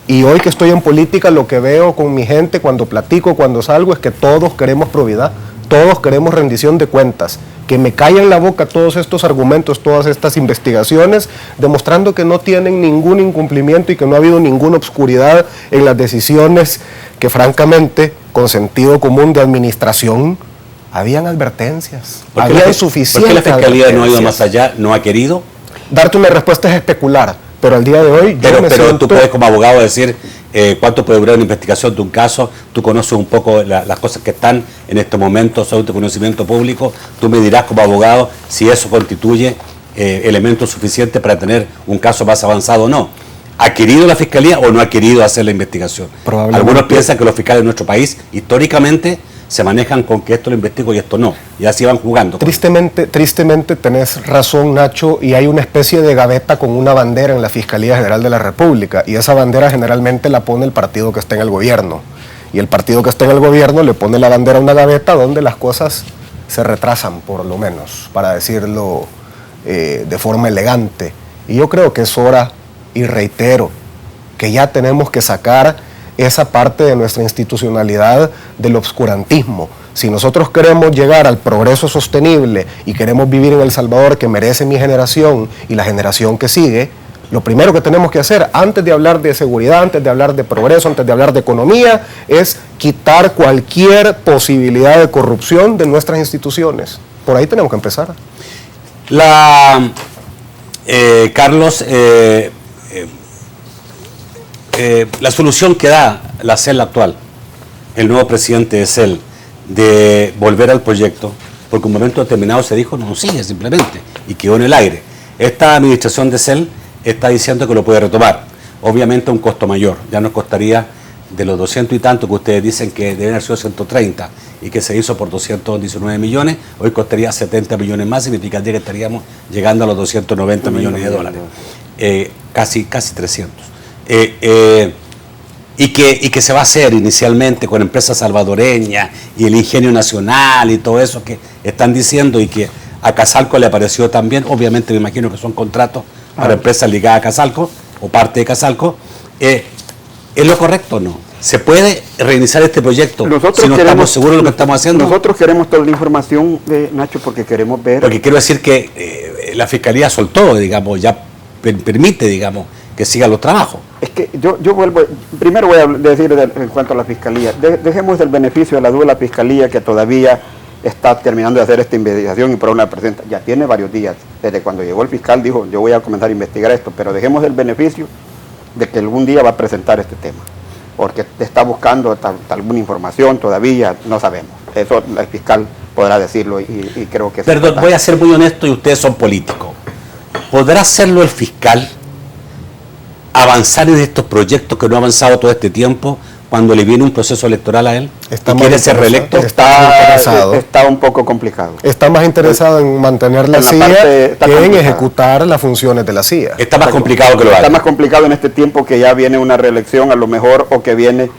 Y hoy que estoy en política, lo que veo con mi gente cuando platico, cuando salgo, es que todos queremos probidad. Todos queremos rendición de cuentas, que me callen la boca todos estos argumentos, todas estas investigaciones, demostrando que no tienen ningún incumplimiento y que no ha habido ninguna obscuridad en las decisiones que francamente, con sentido común de administración, habían advertencias, habían suficientes. ¿Por qué la Fiscalía no ha ido más allá, no ha querido? Darte una respuesta es especular, pero al día de hoy Pero tú puedes como abogado decir cuánto puede durar una investigación de un caso, tú conoces un poco las cosas que están en estos momentos, son de conocimiento público, tú me dirás como abogado si eso constituye elementos suficientes para tener un caso más avanzado o no. ¿Ha querido la Fiscalía o no ha querido hacer la investigación? Algunos piensan que los fiscales de nuestro país históricamente se manejan con que esto lo investigo y esto no, y así van jugando. Tristemente tenés razón, Nacho, y hay una especie de gaveta con una bandera en la Fiscalía General de la República, y esa bandera generalmente la pone el partido que está en el gobierno, y el partido que está en el gobierno le pone la bandera a una gaveta donde las cosas se retrasan, por lo menos, para decirlo de forma elegante. Y yo creo que es hora, y reitero, que ya tenemos que sacar esa parte de nuestra institucionalidad del obscurantismo. Si nosotros queremos llegar al progreso sostenible y queremos vivir en El Salvador que merece mi generación y la generación que sigue, lo primero que tenemos que hacer, antes de hablar de seguridad, antes de hablar de progreso, antes de hablar de economía, es quitar cualquier posibilidad de corrupción de nuestras instituciones. Por ahí tenemos que empezar. Carlos, la solución que da la CEL actual, el nuevo presidente de CEL, de volver al proyecto, porque en un momento determinado se dijo no sigue simplemente y quedó en el aire. Esta administración de CEL está diciendo que lo puede retomar, obviamente a un costo mayor, ya nos costaría de los 200 y tanto que ustedes dicen que deben haber sido 130 y que se hizo por 219 millones, hoy costaría 70 millones más, significaría que estaríamos llegando a los 290 millones de dólares, casi 300. Y que se va a hacer inicialmente con empresas salvadoreñas y el ingenio nacional y todo eso que están diciendo, y que a Casalco le apareció también, obviamente me imagino que son contratos para empresas ligadas a Casalco o parte de Casalco. ¿Es lo correcto o no? ¿Se puede reiniciar este proyecto si no estamos seguros de lo que estamos haciendo? Nosotros queremos toda la información, Nacho, porque queremos ver... Porque quiero decir que la Fiscalía soltó, digamos, ya permite, digamos, que sigan los trabajos. Es que yo vuelvo, primero voy a decir en cuanto a la Fiscalía, dejemos el beneficio de la duda a la Fiscalía, que todavía está terminando de hacer esta investigación y por una presenta, ya tiene varios días, desde cuando llegó el fiscal dijo yo voy a comenzar a investigar esto, pero dejemos el beneficio de que algún día va a presentar este tema, porque está buscando alguna información, todavía no sabemos, eso el fiscal podrá decirlo y creo que... Perdón, voy a ser muy honesto y ustedes son políticos, ¿podrá hacerlo el fiscal? Avanzar en estos proyectos que no ha avanzado todo este tiempo cuando le viene un proceso electoral a él y quiere ser reelecto. Está un poco complicado. Está más interesado en mantener la CIA que en ejecutar las funciones de la CIA. Está más complicado que lo haga. Está más complicado en este tiempo que ya viene una reelección a lo mejor, o que viene,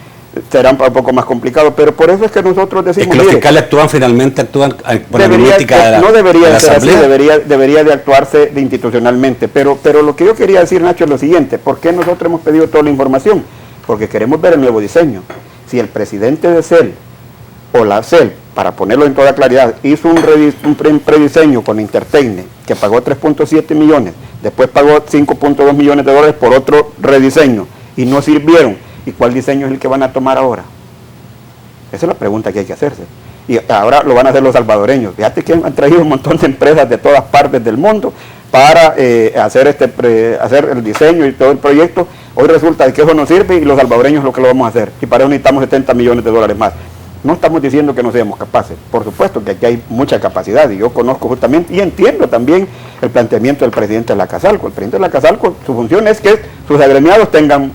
será un poco más complicado, pero por eso es que nosotros decimos... Es que los fiscales actúan por la política de la... No debería ser así, debería de actuarse institucionalmente, pero lo que yo quería decir, Nacho, es lo siguiente: ¿por qué nosotros hemos pedido toda la información? Porque queremos ver el nuevo diseño. Si el presidente de CEL o la CEL, para ponerlo en toda claridad, hizo un prediseño con Intertecne que pagó 3.7 millones, después pagó 5.2 millones de dólares por otro rediseño y no sirvieron, ¿y cuál diseño es el que van a tomar ahora? Esa es la pregunta que hay que hacerse. Y ahora lo van a hacer los salvadoreños. Fíjate que han traído un montón de empresas de todas partes del mundo para hacer el diseño y todo el proyecto. Hoy resulta que eso no sirve y los salvadoreños lo que lo vamos a hacer. Y para eso necesitamos 70 millones de dólares más. No estamos diciendo que no seamos capaces. Por supuesto que aquí hay mucha capacidad y yo conozco justamente y entiendo también el planteamiento del presidente de la Casalco. El presidente de la Casalco, su función es que sus agremiados tengan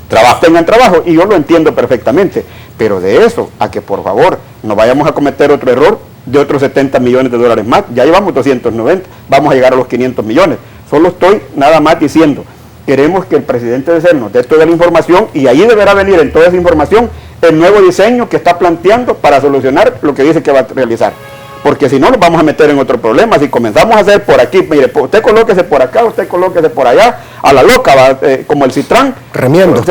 trabajo, y yo lo entiendo perfectamente, pero de eso a que por favor no vayamos a cometer otro error de otros 70 millones de dólares más, ya llevamos 290, vamos a llegar a los 500 millones, solo estoy nada más diciendo, queremos que el presidente de CEL nos dé toda la información y ahí deberá venir en toda esa información el nuevo diseño que está planteando para solucionar lo que dice que va a realizar. Porque si no nos vamos a meter en otro problema. Si comenzamos a hacer por aquí, mire, usted colóquese por acá, usted colóquese por allá, a la loca, como el Citrán, remiendos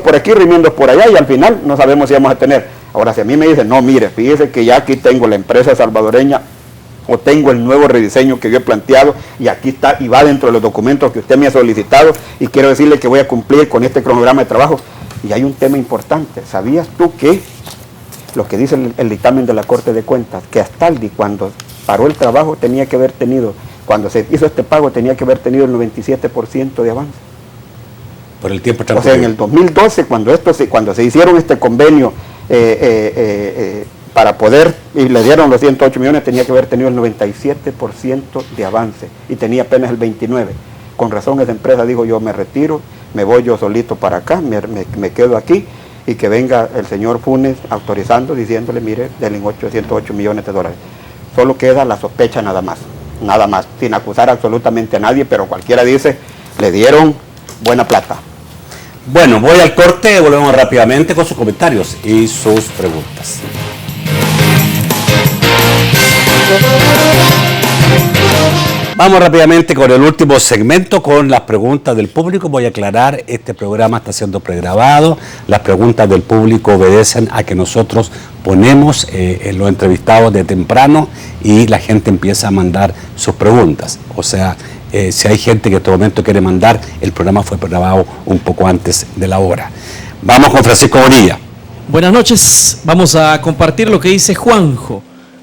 por aquí, remiendos por allá, y al final no sabemos si vamos a tener. Ahora, si a mí me dicen, no, mire, fíjese que ya aquí tengo la empresa salvadoreña, o tengo el nuevo rediseño que yo he planteado, y aquí está, y va dentro de los documentos que usted me ha solicitado, y quiero decirle que voy a cumplir con este cronograma de trabajo. Y hay un tema importante, ¿sabías tú que lo que dice el dictamen de la Corte de Cuentas, que Astaldi cuando paró el trabajo tenía que haber tenido, cuando se hizo este pago tenía que haber tenido el 97% de avance? Por el tiempo transcurrido. O sea, en el 2012, cuando se hicieron este convenio para poder, y le dieron los 108 millones, tenía que haber tenido el 97% de avance, y tenía apenas el 29%. Con razón esa empresa dijo, yo me retiro, me voy yo solito para acá, me quedo aquí, y que venga el señor Funes autorizando, diciéndole, mire, denle 808 millones de dólares. Solo queda la sospecha nada más, sin acusar absolutamente a nadie, pero cualquiera dice, le dieron buena plata. Bueno, voy al corte, volvemos rápidamente con sus comentarios y sus preguntas. Vamos rápidamente con el último segmento, con las preguntas del público. Voy a aclarar, este programa está siendo pregrabado. Las preguntas del público obedecen a que nosotros ponemos los entrevistados de temprano y la gente empieza a mandar sus preguntas. O sea, si hay gente que en este momento quiere mandar, el programa fue grabado un poco antes de la hora. Vamos con Francisco Bonilla. Buenas noches, vamos a compartir lo que dice Juanjo.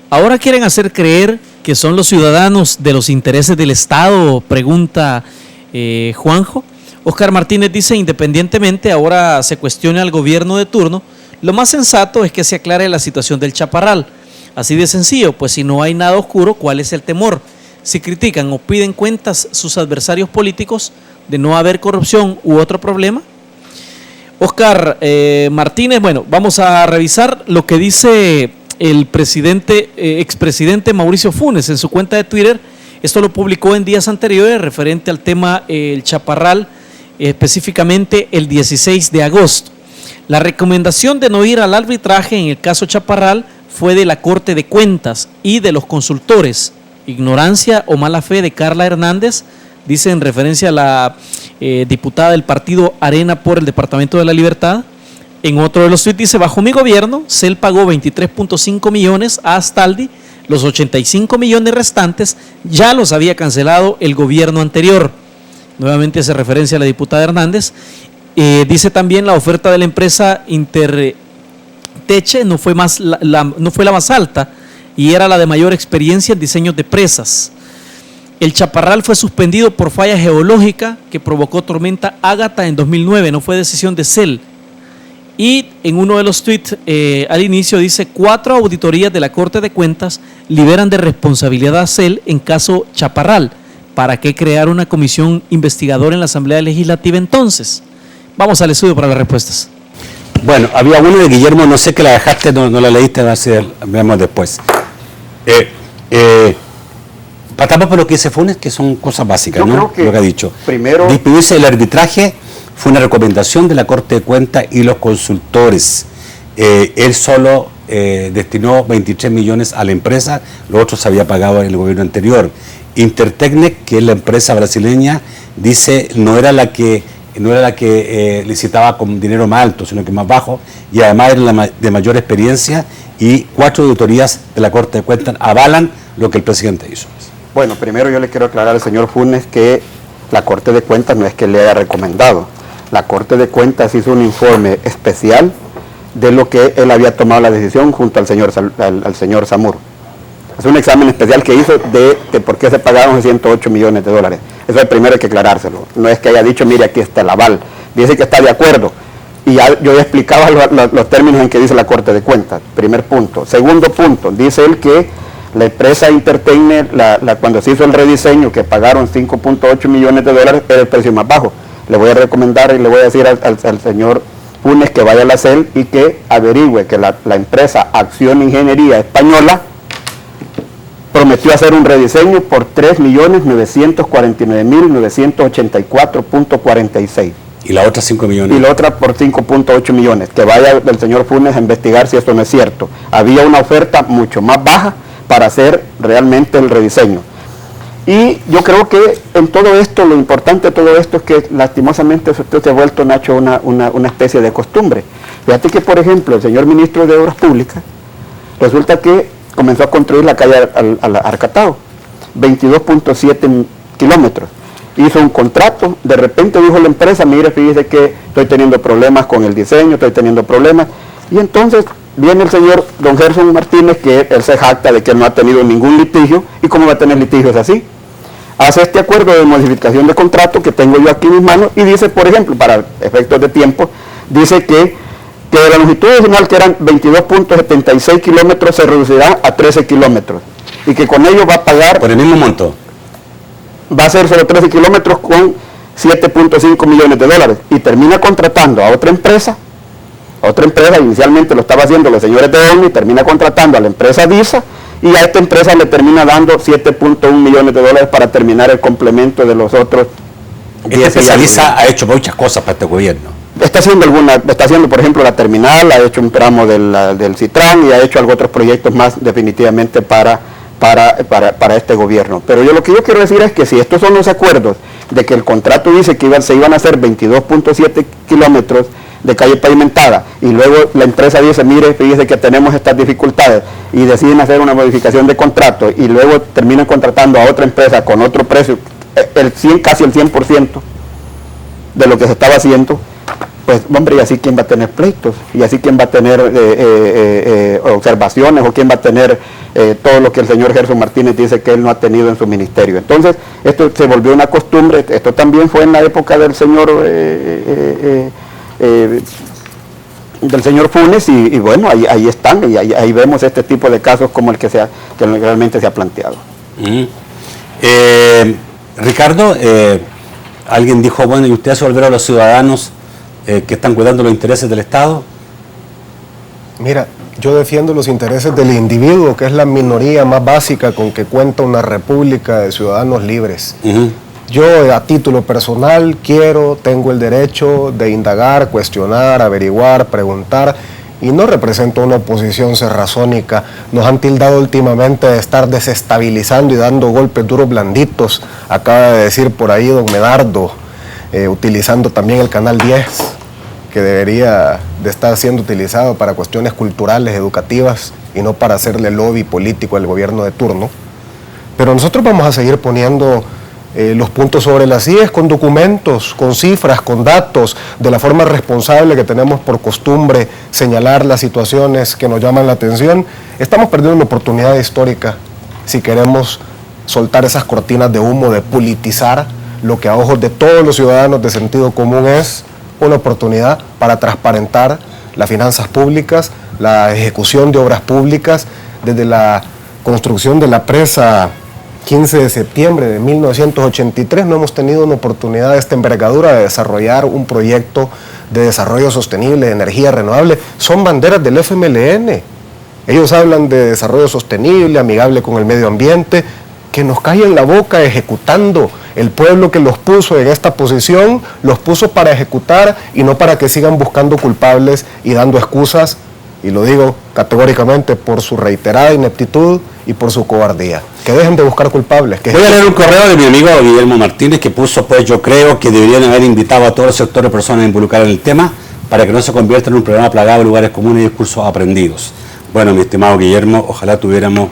Ahora quieren hacer creer que son los ciudadanos de los intereses del Estado, pregunta Juanjo. Oscar Martínez dice, independientemente ahora se cuestione al gobierno de turno, lo más sensato es que se aclare la situación del Chaparral. Así de sencillo, pues si no hay nada oscuro, ¿cuál es el temor? Si critican o piden cuentas sus adversarios políticos de no haber corrupción u otro problema. Oscar Martínez, bueno, vamos a revisar lo que dice el expresidente Mauricio Funes en su cuenta de Twitter. Esto lo publicó en días anteriores referente al tema el Chaparral, específicamente el 16 de agosto. La recomendación de no ir al arbitraje en el caso Chaparral fue de la Corte de Cuentas y de los consultores. Ignorancia o mala fe de Carla Hernández, dice en referencia a la diputada del partido Arena por el Departamento de la Libertad. En otro de los tweets dice, bajo mi gobierno, CEL pagó 23.5 millones a Astaldi, los 85 millones restantes ya los había cancelado el gobierno anterior. Nuevamente hace referencia a la diputada Hernández. Dice también la oferta de la empresa Interteche no fue la más alta y era la de mayor experiencia en diseños de presas. El Chaparral fue suspendido por falla geológica que provocó tormenta Ágata en 2009, no fue decisión de CEL. Y en uno de los tweets al inicio dice, 4 auditorías de la Corte de Cuentas liberan de responsabilidad a CEL en caso Chaparral. ¿Para qué crear una comisión investigadora en la Asamblea Legislativa entonces? Vamos al estudio para las respuestas. Bueno, había uno de Guillermo, no sé que la dejaste, no la leíste, veamos después. Partamos por lo que dice Funes, que son cosas básicas, ¿no? Lo que ha dicho. Primero, dice el arbitraje fue una recomendación de la Corte de Cuentas y los consultores. Él solo destinó 23 millones a la empresa, lo otro se había pagado en el gobierno anterior. Intertecnic, que es la empresa brasileña, dice no era la que licitaba con dinero más alto, sino que más bajo, y además era la de mayor experiencia, y 4 auditorías de la Corte de Cuentas avalan lo que el presidente hizo. Bueno, primero yo le quiero aclarar al señor Funes que la Corte de Cuentas no es que le haya recomendado. La Corte de Cuentas hizo un informe especial de lo que él había tomado la decisión junto al señor Zamuro. Es un examen especial que hizo de por qué se pagaron 108 millones de dólares. Eso es primero, hay que aclarárselo. No es que haya dicho, mire, aquí está el aval. Dice que está de acuerdo. Y ya, yo ya explicaba los términos en que dice la Corte de Cuentas. Primer punto. Segundo punto, dice él que la empresa Intertecne, cuando se hizo el rediseño, que pagaron 5.8 millones de dólares, era el precio más bajo. Le voy a recomendar y le voy a decir al señor Funes que vaya a la CEL y que averigüe que la empresa Acción Ingeniería Española prometió hacer un rediseño por 3.949.984.46. ¿Y la otra 5 millones? Y la otra por 5.8 millones. Que vaya el señor Funes a investigar si esto no es cierto. Había una oferta mucho más baja para hacer realmente el rediseño. Y yo creo que en todo esto, lo importante de todo esto es que lastimosamente esto se ha vuelto, Nacho, una especie de costumbre. Fíjate que, por ejemplo, el señor ministro de Obras Públicas, resulta que comenzó a construir la calle al Arcatao, 22.7 kilómetros. Hizo un contrato, de repente dijo la empresa, mire, fíjese que estoy teniendo problemas con el diseño, estoy teniendo problemas. Y entonces viene el señor don Gerson Martínez, que él se jacta de que no ha tenido ningún litigio, y cómo va a tener litigios así. Hace este acuerdo de modificación de contrato que tengo yo aquí en mis manos y dice, por ejemplo, para efectos de tiempo, dice que de la longitud original, que eran 22.76 kilómetros, se reducirá a 13 kilómetros y que con ello va a pagar... ¿Por el mismo monto? Va a ser solo 13 kilómetros con 7.5 millones de dólares y termina contratando a otra empresa, inicialmente lo estaba haciendo los señores de ONU, termina contratando a la empresa DISA y a esta empresa le termina dando 7.1 millones de dólares para terminar el complemento de los otros. Este especialista ha hecho muchas cosas para este gobierno. Está haciendo por ejemplo la terminal, ha hecho un tramo del Citrán y ha hecho algunos otros proyectos más definitivamente para este gobierno. Pero lo que yo quiero decir es que si estos son los acuerdos de que el contrato dice que se iban a hacer 22.7 kilómetros de calle pavimentada y luego la empresa dice, mire, fíjese que tenemos estas dificultades y deciden hacer una modificación de contrato y luego terminan contratando a otra empresa con otro precio, casi el 100% de lo que se estaba haciendo, pues hombre, y así quién va a tener pleitos, y así quién va a tener observaciones, o quién va a tener todo lo que el señor Gerson Martínez dice que él no ha tenido en su ministerio. Entonces, esto se volvió una costumbre, esto también fue en la época del señor Funes, y bueno, ahí están, y ahí vemos este tipo de casos como el que realmente se ha planteado. Ricardo, alguien dijo, bueno, ¿y usted se volverá a los ciudadanos que están cuidando los intereses del Estado? Mira, yo defiendo los intereses del individuo, que es la minoría más básica con que cuenta una república de ciudadanos libres. Yo, a título personal, tengo el derecho de indagar, cuestionar, averiguar, preguntar, y no represento una oposición cerrazónica. Nos han tildado últimamente de estar desestabilizando y dando golpes duros blanditos. Acaba de decir por ahí don Medardo, utilizando también el Canal 10, que debería de estar siendo utilizado para cuestiones culturales, educativas, y no para hacerle lobby político al gobierno de turno. Pero nosotros vamos a seguir poniendo los puntos sobre las IES con documentos, con cifras, con datos, de la forma responsable que tenemos por costumbre, señalar las situaciones que nos llaman la atención. Estamos perdiendo una oportunidad histórica si queremos soltar esas cortinas de humo, de politizar lo que a ojos de todos los ciudadanos de sentido común es una oportunidad para transparentar las finanzas públicas, la ejecución de obras públicas, desde la construcción de la presa 15 de septiembre de 1983, no hemos tenido una oportunidad de esta envergadura de desarrollar un proyecto de desarrollo sostenible, de energía renovable. Son banderas del FMLN. Ellos hablan de desarrollo sostenible, amigable con el medio ambiente, que nos callen la boca ejecutando. El pueblo que los puso en esta posición, los puso para ejecutar y no para que sigan buscando culpables y dando excusas, y lo digo categóricamente, por su reiterada ineptitud y por su cobardía. Que dejen de buscar culpables. Voy a leer un correo de mi amigo Guillermo Martínez que puso, pues yo creo que deberían haber invitado a todos los sectores de personas involucradas en el tema para que no se convierta en un programa plagado de lugares comunes y discursos aprendidos. Bueno, mi estimado Guillermo, ojalá tuviéramos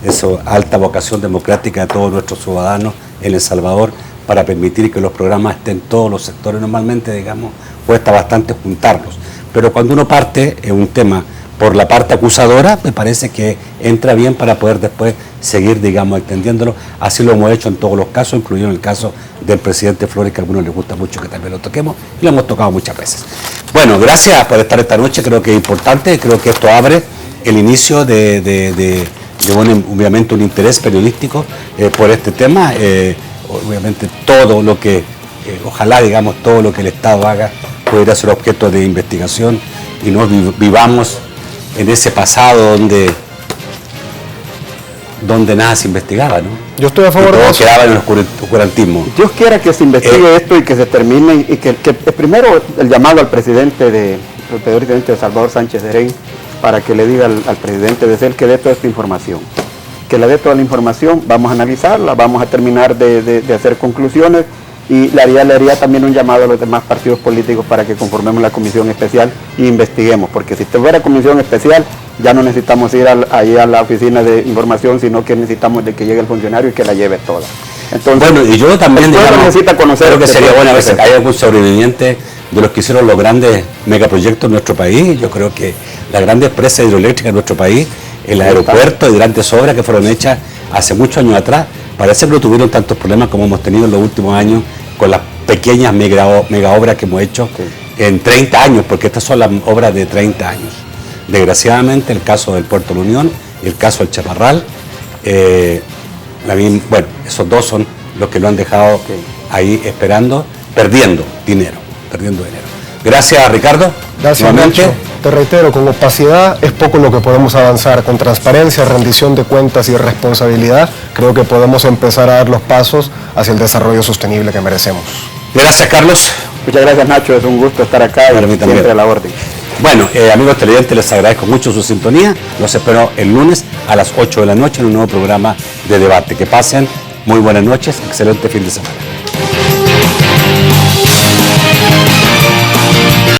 esa alta vocación democrática de todos nuestros ciudadanos en El Salvador para permitir que los programas estén en todos los sectores. Normalmente, digamos, cuesta bastante juntarlos. Pero cuando uno parte en un tema por la parte acusadora, me parece que entra bien para poder después seguir, digamos, extendiéndolo. Así lo hemos hecho en todos los casos, incluyendo el caso del presidente Flores, que a algunos les gusta mucho que también lo toquemos, y lo hemos tocado muchas veces. Bueno, gracias por estar esta noche, creo que es importante, creo que esto abre el inicio de obviamente un interés periodístico por este tema. Obviamente todo lo que, ojalá, digamos, todo lo que el Estado haga pudiera ser objeto de investigación y no vivamos en ese pasado donde nada se investigaba, ¿no? Yo estoy a favor de eso. Quedaba en el oscurantismo. Dios quiera que se investigue esto y que se termine, y que primero el llamado al presidente de Salvador Sánchez Serén, para que le diga al presidente de CEL que dé toda esta información. Que le dé toda la información, vamos a analizarla, vamos a terminar de hacer conclusiones, y le haría también un llamado a los demás partidos políticos para que conformemos la comisión especial e investiguemos, porque si fuera comisión especial ya no necesitamos ir ahí a la oficina de información, sino que necesitamos de que llegue el funcionario y que la lleve toda. Entonces, bueno, y yo también necesita conocer, creo que sería bueno a ver si hay algún sobreviviente de los que hicieron los grandes megaproyectos en nuestro país. Yo creo que las grandes presas hidroeléctricas en nuestro país, el aeropuerto y grandes obras que fueron hechas hace muchos años atrás, parece que no tuvieron tantos problemas como hemos tenido en los últimos años con las pequeñas mega obras que hemos hecho en 30 años, porque estas son las obras de 30 años. Desgraciadamente, el caso del Puerto de la Unión y el caso del Chaparral, bueno, esos dos son los que lo han dejado ahí esperando, perdiendo dinero. Gracias, Ricardo. Gracias, Nacho. Te reitero, con opacidad es poco lo que podemos avanzar. Con transparencia, rendición de cuentas y responsabilidad, creo que podemos empezar a dar los pasos hacia el desarrollo sostenible que merecemos. Gracias, Carlos. Muchas gracias, Nacho. Es un gusto estar acá y siempre a la orden. Bueno, amigos televidentes, les agradezco mucho su sintonía. Los espero el lunes a las 8 de la noche en un nuevo programa de debate. Que pasen muy buenas noches, excelente fin de semana.